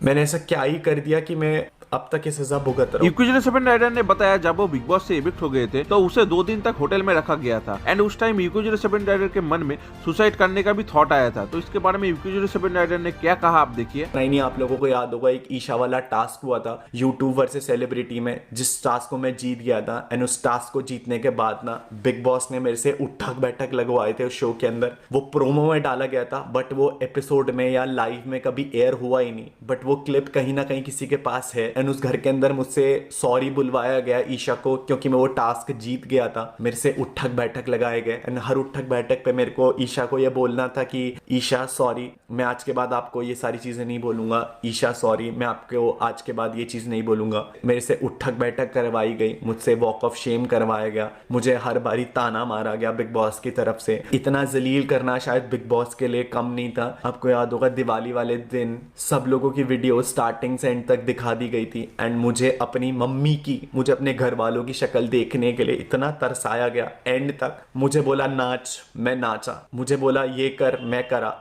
मैंने ऐसा क्या ही कर दिया कि मैं अब तक ये सजा भुगत रहा हूँ। यूकेजी सेवन राइडर ने बताया जब वो बिग बॉस से इविक्ट हो गए थे तो उसे 2 दिन तक होटल में रखा गया था एंड उस टाइम यूकेजी सेवन राइडर के मन में सुसाइड करने का भी थॉट आया था। तो इसके बारे में यूकेजी सेवन राइडर ने क्या कहा आप देखिए। नहीं, आप लोगों को याद होगा एक ईशा वाला टास्क हुआ था यूट्यूब वर्सेस सेलिब्रिटी में, जिस टास्क को मैं जीत गया था एंड उस टास्क को जीतने के बाद ना बिग बॉस ने मेरे से उठक बैठक लगवाए थे उस शो के अंदर। वो प्रोमो में डाला गया था बट वो एपिसोड में या लाइव में कभी एयर हुआ ही नहीं, बट वो क्लिप कहीं ना कहीं किसी के पास है एंड उस घर के अंदर मुझसे सॉरी बुलवाया गया ईशा को, क्योंकि मैं वो टास्क जीत गया था। मेरे से उठक बैठक लगाए गए एंड हर उठक बैठक पे मेरे को ईशा को ये बोलना था कि ईशा सॉरी, मैं आज के बाद आपको ये सारी चीजें नहीं बोलूंगा। ईशा सॉरी, मैं आपको आज के बाद ये चीज नहीं बोलूंगा। मेरे से उठक बैठक करवाई गई, मुझसे वॉक ऑफ शेम करवाया गया, मुझे हर बारी ताना मारा गया बिग बॉस की तरफ से। इतना जलील करना शायद बिग बॉस के लिए कम नहीं था। आपको याद होगा दिवाली वाले दिन सब लोगों की वीडियो स्टार्टिंग से एंड तक दिखा दी गई थी एंड मुझे अपनी मम्मी की, मुझे अपने घर वालों की शक्ल देखने के लिए इतना तरसाया गया एंड तक। मुझे बोला नाच, मैं नाचा, मुझे बोला ये कर, मैं करा।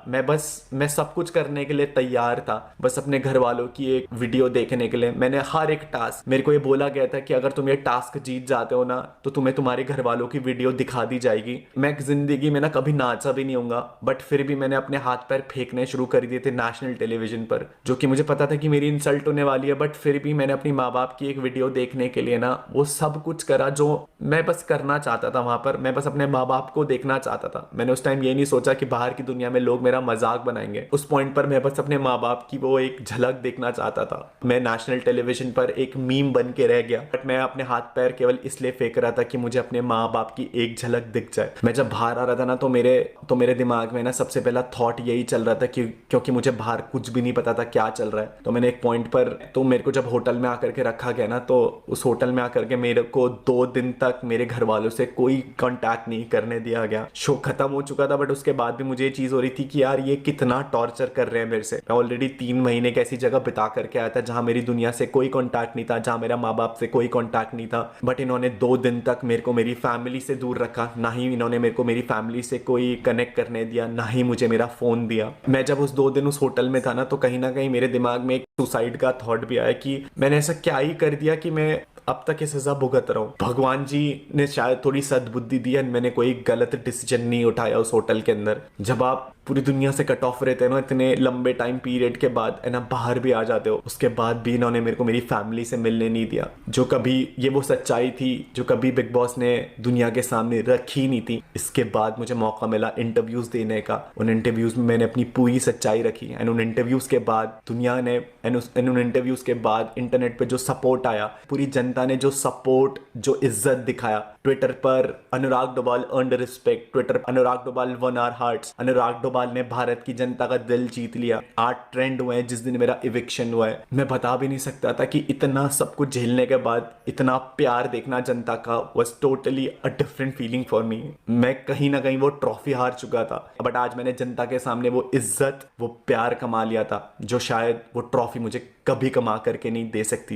मैं सब कुछ करने के लिए तैयार था, बस अपने घर वालों की एक वीडियो देखने के लिए। मैंने हर एक टास्क, मेरे को ये बोला गया था कि अगर तुम ये टास्क जीत जाते हो ना तो तुम्हें तुम्हारे घर वालों की वीडियो दिखा दी जाएगी। मैं जिंदगी में ना कभी नाचा भी नहीं हूंगा, बट फिर भी मैंने अपने हाथ पैर फेंकने शुरू कर दिए थे नेशनल टेलीविजन पर, जो कि मुझे पता था कि मेरी इंसल्ट होने वाली है। बट फिर भी मैंने अपनी माँ बाप की एक वीडियो देखने के लिए ना वो सब कुछ करा जो मैं बस करना चाहता था वहां पर। मैं बस अपने माँ बाप को देखना चाहता था। मैंने उस टाइम ये नहीं सोचा कि बाहर की दुनिया में लोग मेरा मजाक बनाएंगे। उस पॉइंट पर मैं बस अपने माँ बाप की वो एक झलक देखना चाहता था। मैं नेशनल टेलीविजन पर एक मीम बन के रह गया, बट मैं अपने हाथ पैर केवल इसलिए फेंक रहा था कि मुझे अपने माँ बाप की एक झलक दिख जाए। मैं जब बाहर आ रहा था ना तो मेरे दिमाग में ना सबसे पहला थॉट यही चल रहा था कि क्योंकि मुझे बाहर कुछ भी नहीं पता था क्या चल रहा है। तो मैंने एक पॉइंट पर, तो मेरे को जब होटल में आकर के रखा गया ना, तो उस होटल में आकर के मेरे को 2 दिन तक मेरे घर वालों से कोई कांटेक्ट नहीं करने दिया गया। शो खत्म हो चुका था बट उसके बाद भी मुझे ये चीज हो रही थी कि यार ये कितना टॉर्चर कर रहे हैं मेरे से। मैं ऑलरेडी 3 महीने की ऐसी जगह बिता करके आया था जहां मेरी दुनिया से कोई कांटेक्ट नहीं था, जहां मेरा माँ बाप से कोई कांटेक्ट नहीं था, बट इन्होंने 2 दिन तक मेरे को मेरी फैमिली से दूर रखा। ना ही इन्होंने मेरे को मेरी फैमिली से कोई कनेक्ट करने दिया, ना ही मुझे मेरा फोन दिया। मैं जब उस 2 दिन उस होटल में था ना तो कहीं ना कहीं मेरे दिमाग में एक सुसाइड का थॉट भी आया कि मैंने ऐसा क्या ही कर दिया कि मैं अब तक ये सजा भुगत रहा हूँ। भगवान जी ने शायद थोड़ी सद्बुद्धि दी एंड मैंने कोई गलत डिसीजन नहीं उठाया उस होटल के अंदर। जब आप पूरी दुनिया से कट ऑफ रहते हैं ना इतने लंबे टाइम पीरियड के बाद है ना, बाहर भी आ जाते हो, उसके बाद भी इन्होंने मेरे को मेरी फैमिली से मिलने नहीं दिया। जो कभी ये वो सच्चाई थी जो कभी बिग बॉस ने दुनिया के सामने रखी नहीं थी। इसके बाद मुझे मौका मिला इंटरव्यूज देने का। उन इंटरव्यूज में मैंने अपनी पूरी सच्चाई रखी एंड उन इंटरव्यूज के बाद दुनिया ने उन इंटरव्यूज के बाद इंटरनेट पे जो सपोर्ट आया, पूरी जनता ने जो सपोर्ट, जो इज्जत दिखाया। ट्विटर पर अनुराग डोभाल अर्नड रिस्पेक्ट, ट्विटर पर अनुराग डोभाल वन आवर हार्ट्स, अनुराग डोभाल ने भारत की जनता का दिल जीत लिया। 8 ट्रेंड हुए जिस दिन मेरा इविक्शन हुआ है। मैं बता भी नहीं सकता था कि इतना सब कुछ झेलने के बाद इतना प्यार देखना जनता का was totally a different feeling for me. मैं कहीं ना कहीं वो ट्रॉफी हार चुका था, बट आज मैंने जनता के सामने वो इज्जत, वो प्यार कमा लिया था जो शायद वो ट्रॉफी मुझे कभी कमा करके नहीं दे सकती।